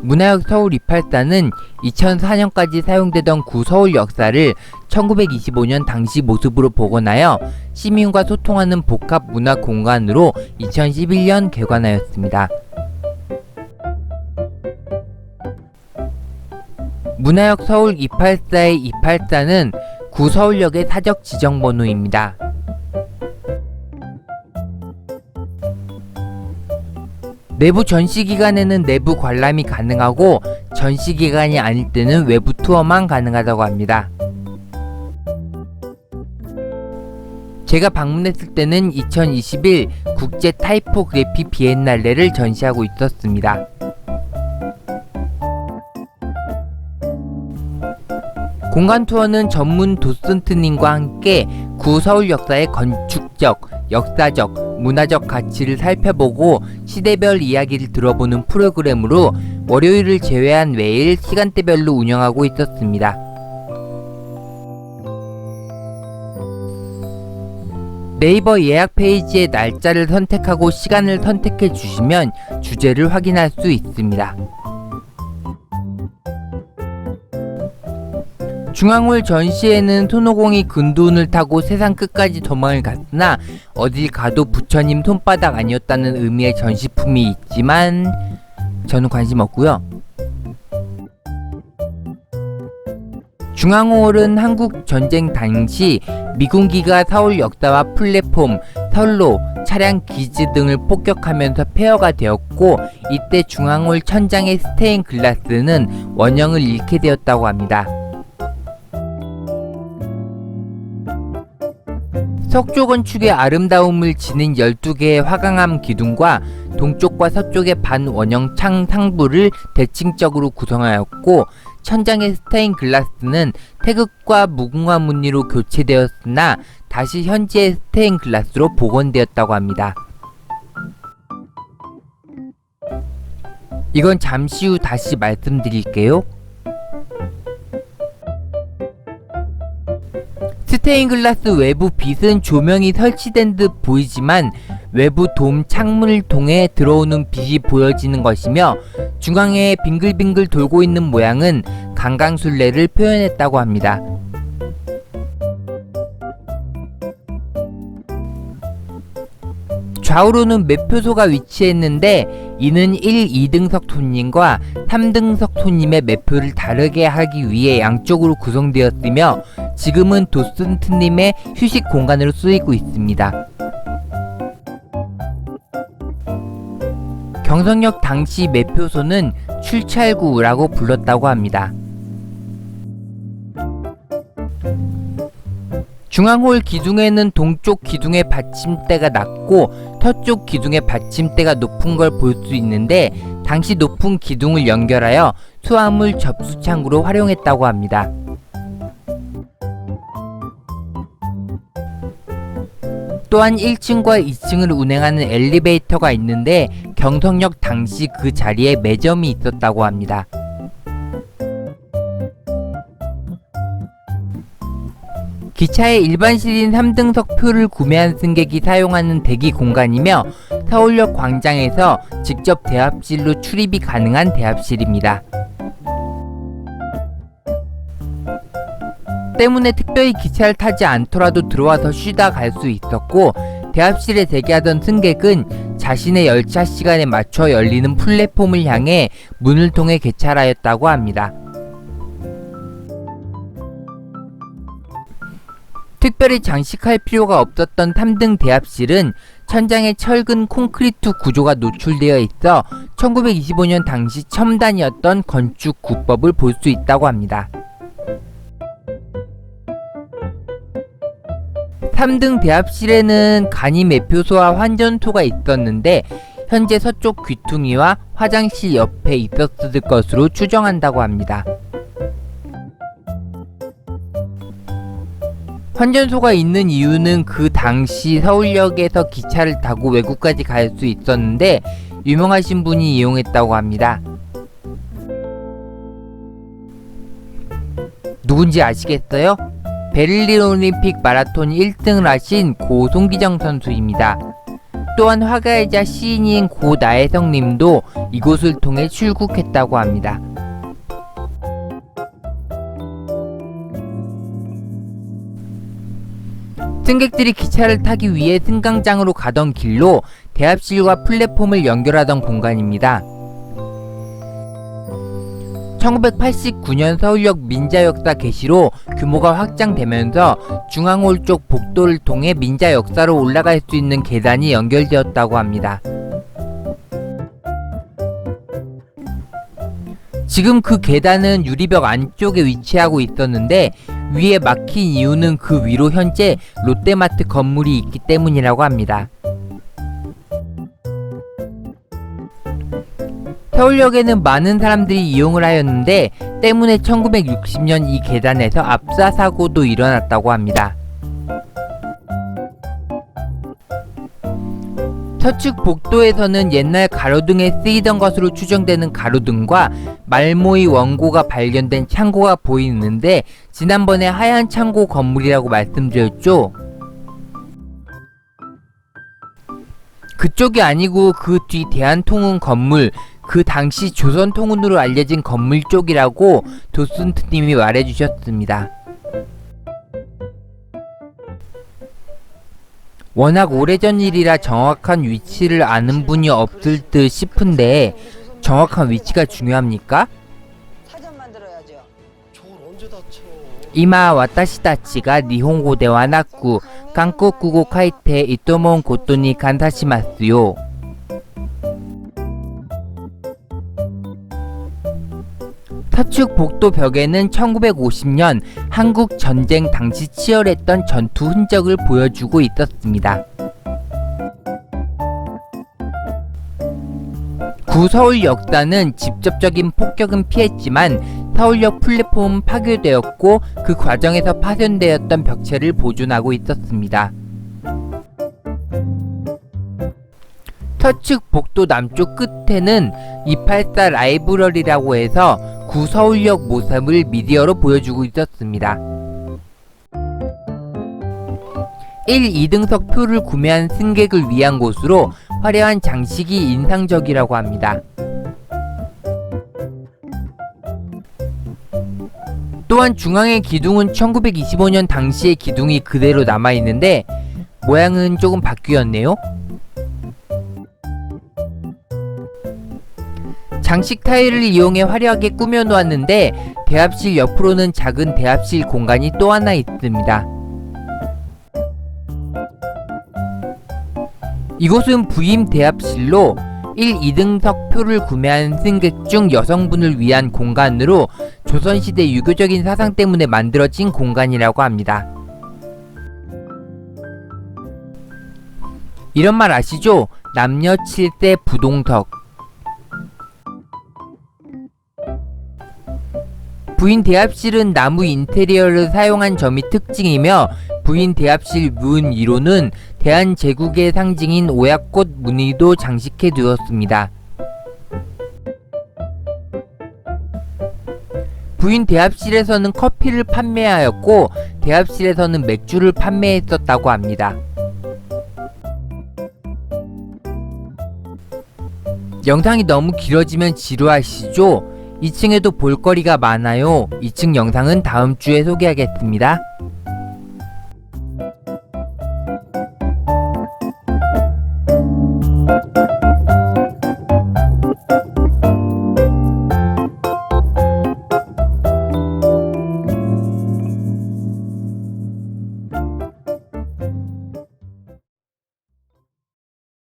문화역 서울 284는 2004년까지 사용되던 구 서울 역사를 1925년 당시 모습으로 복원하여 시민과 소통하는 복합 문화 공간으로 2011년 개관하였습니다. 문화역 서울 284의 284는 구 서울역의 사적 지정번호입니다. 내부 전시기간에는 내부 관람이 가능하고 전시기간이 아닐 때는 외부 투어만 가능하다고 합니다. 제가 방문했을 때는 2021 국제 타이포그래피 비엔날레를 전시하고 있었습니다. 공간 투어는 전문 도슨트님과 함께 구 서울 역사의 건축적, 역사적, 문화적 가치를 살펴보고 시대별 이야기를 들어보는 프로그램으로 월요일을 제외한 매일 시간대별로 운영하고 있었습니다. 네이버 예약 페이지에 날짜를 선택하고 시간을 선택해 주시면 주제를 확인할 수 있습니다. 중앙홀 전시회는 손오공이 근두운을 타고 세상 끝까지 도망을 갔으나 어딜 가도 부처님 손바닥 아니었다는 의미의 전시품이 있지만 저는 관심 없고요. 중앙홀은 한국 전쟁 당시 미군기가 서울 역사와 플랫폼, 선로, 차량 기지 등을 폭격하면서 폐허가 되었고 이때 중앙홀 천장의 스테인 글라스는 원형을 잃게 되었다고 합니다. 석조 건축의 아름다움을 지닌 12개의 화강암 기둥과 동쪽과 서쪽의 반원형 창 상부를 대칭적으로 구성하였고 천장의 스테인 글라스는 태극과 무궁화 무늬로 교체되었으나 다시 현재의 스테인 글라스로 복원되었다고 합니다. 이건 잠시 후 다시 말씀드릴게요. 스테인 글라스 외부 빛은 조명이 설치된 듯 보이지만 외부 돔 창문을 통해 들어오는 빛이 보여지는 것이며 중앙에 빙글빙글 돌고 있는 모양은 강강술래를 표현했다고 합니다. 좌우로는 매표소가 위치했는데 이는 1, 2등석 손님과 3등석 손님의 매표를 다르게 하기 위해 양쪽으로 구성되었으며 지금은 도슨트님의 휴식 공간으로 쓰이고 있습니다. 경성역 당시 매표소는 출찰구라고 불렀다고 합니다. 중앙홀 기둥에는 동쪽 기둥의 받침대가 낮고 서쪽 기둥의 받침대가 높은 걸 볼 수 있는데 당시 높은 기둥을 연결하여 수화물 접수 창구로 활용했다고 합니다. 또한 1층과 2층을 운행하는 엘리베이터가 있는데 경성역 당시 그 자리에 매점이 있었다고 합니다. 기차의 일반실인 3등석 표를 구매한 승객이 사용하는 대기 공간이며 서울역 광장에서 직접 대합실로 출입이 가능한 대합실입니다. 때문에 특별히 기차를 타지 않더라도 들어와서 쉬다 갈 수 있었고 대합실에 대기하던 승객은 자신의 열차 시간에 맞춰 열리는 플랫폼을 향해 문을 통해 개찰하였다고 합니다. 특별히 장식할 필요가 없었던 3등 대합실은 천장에 철근 콘크리트 구조가 노출되어 있어 1925년 당시 첨단이었던 건축 구법을 볼 수 있다고 합니다. 3등 대합실에는 간이 매표소와 환전소가 있었는데 현재 서쪽 귀퉁이와 화장실 옆에 있었을 것으로 추정한다고 합니다. 환전소가 있는 이유는 그 당시 서울역에서 기차를 타고 외국까지 갈 수 있었는데 유명하신 분이 이용했다고 합니다. 누군지 아시겠어요? 베를린 올림픽 마라톤 1등을 하신 고 송기정 선수입니다. 또한 화가이자 시인인 고 나혜성님도 이곳을 통해 출국했다고 합니다. 승객들이 기차를 타기 위해 승강장으로 가던 길로 대합실과 플랫폼을 연결하던 공간입니다. 1989년 서울역 민자역사 개시로 규모가 확장되면서 중앙홀 쪽 복도를 통해 민자역사로 올라갈 수 있는 계단이 연결되었다고 합니다. 지금 그 계단은 유리벽 안쪽에 위치하고 있었는데 위에 막힌 이유는 그 위로 현재 롯데마트 건물이 있기 때문이라고 합니다. 서울역에는 많은 사람들이 이용을 하였는데 때문에 1960년 이 계단에서 압사 사고도 일어났다고 합니다. 서측 복도에서는 옛날 가로등에 쓰이던 것으로 추정되는 가로등과 말모의 원고가 발견된 창고가 보이는데 지난번에 하얀 창고 건물이라고 말씀드렸죠? 그쪽이 아니고 그 뒤 대한통운 건물, 그 당시 조선통운으로 알려진 건물 쪽이라고 도슨트님이 말해주셨습니다. 워낙 오래전 일이라 정확한 위치를 아는 분이 없을 듯 싶은데 정확한 위치가 중요합니까? 이마 와타시 타치가 니혼고 대와 나쿠 한국국어 카이테 이토몬 고토니 간사시마스요. 서측 복도 벽에는 1950년 한국 전쟁 당시 치열했던 전투 흔적을 보여주고 있었습니다. 구 서울 역사는 직접적인 폭격은 피했지만 서울역 플랫폼은 파괴되었고 그 과정에서 파손되었던 벽체를 보존하고 있었습니다. 서측 복도 남쪽 끝에는 284 라이브러리라고 해서 구 서울역 모습을 미디어로 보여주고 있었습니다. 1, 2등석 표를 구매한 승객을 위한 곳으로 화려한 장식이 인상적이라고 합니다. 또한 중앙의 기둥은 1925년 당시의 기둥이 그대로 남아있는데 모양은 조금 바뀌었네요. 장식 타일을 이용해 화려하게 꾸며 놓았는데 대합실 옆으로는 작은 대합실 공간이 또 하나 있습니다. 이곳은 부임 대합실로 1, 2등석 표를 구매한 승객 중 여성분을 위한 공간으로 조선시대 유교적인 사상 때문에 만들어진 공간이라고 합니다. 이런 말 아시죠? 남녀 7세 부동석. 부인 대합실은 나무 인테리어를 사용한 점이 특징이며 부인 대합실 문 위로는 대한제국의 상징인 오약꽃 무늬도 장식해 두었습니다. 부인 대합실에서는 커피를 판매하였고 대합실에서는 맥주를 판매했었다고 합니다. 영상이 너무 길어지면 지루하시죠? 2층에도 볼거리가 많아요. 2층 영상은 다음 주에 소개하겠습니다.